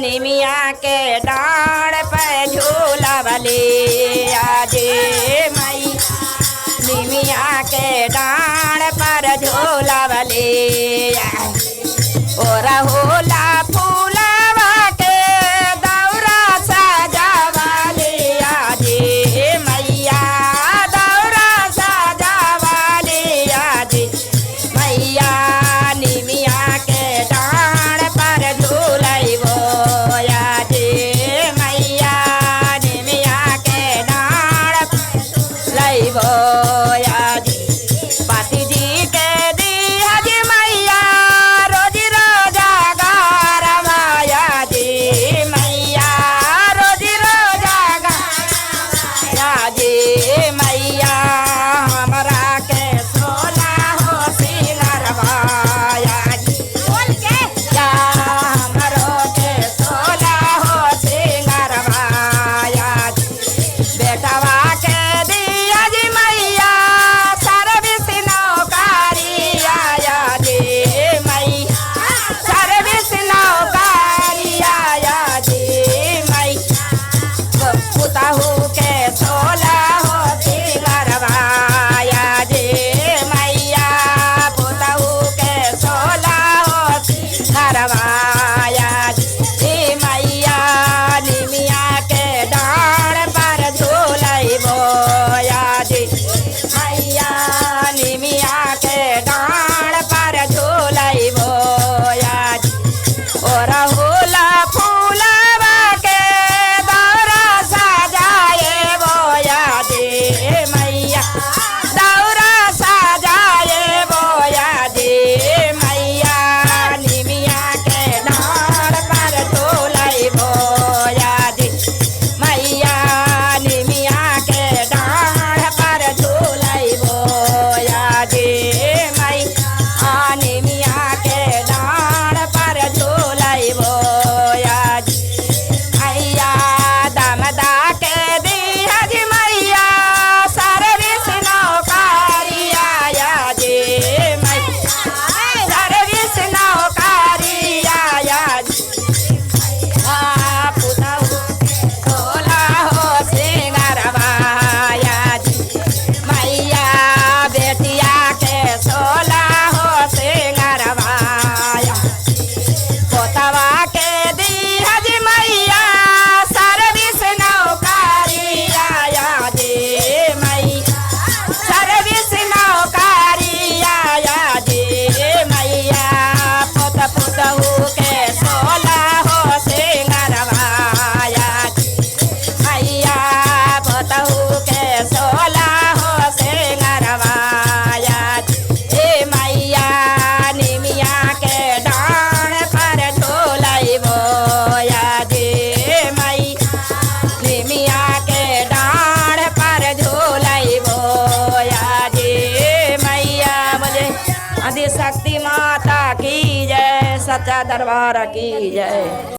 निमिया के डाढ़ पे झूलवली आज मैया निमिया के डाढ़ पर झूलवली और होला फूलवा के दौरा सजावली आज मैया दौरा सजावली आज मैया निमिया के डाढ़ पर झूलैबो आज मैया निमिया के डाढ़ लैबो आज पाती जी के दिहज मैया रोज रोजागार माया जी मैया रोज रोजागार जी मैया हमरा के सोना हो सिंगरवाया जी बोल के या हमरो के सोना हो सिंगरवाया जी बेटवा के दिहज मैया सर्विस नौकरी आया जी मैया सर्विस नौकरी आया जी मैया पुतहू के सोला हो सिंगरवाया जी मैया पुतहू के सोला हो सिंगरवाया जी मैया निमिया के डाढ़ पर झूलैबो आज मैया निमिया के डाढ़ पर झूलैबो आज और होला फूलवा के दौरा सजाएबो आज मैया दौरा सजाएबो आज मैया निमिया के डाढ़ पर झूलैबो आज मैया निमिया के डाढ़ पर झूलैबो आज मैया निमिया के डाढ़ पर झूलैबो आज मैया दमदा के दिहज मैया सर्विस नौकरी आया जी मैया सर्विस नौकरी आया जी पुतहू सोला हो सिंगरवाया जी मैया बेटिया के सोला हो सिंगरवाया पोतवा के दिहज मैया सर्विस नौकरी आया जी मैया सर्विस नौकरी आया जी मैया पुतहू के सोला हो सिंगरवाया जी मैया पुतहू के सोला हो सिंगरवाया जी मैया निमिया के डाढ़ पर झूलैबो आज मैया निमिया के डाढ़ पर झूलैबो आज मैया बोले आदि शक्ति माता की जय सच्चा दरबार की जय।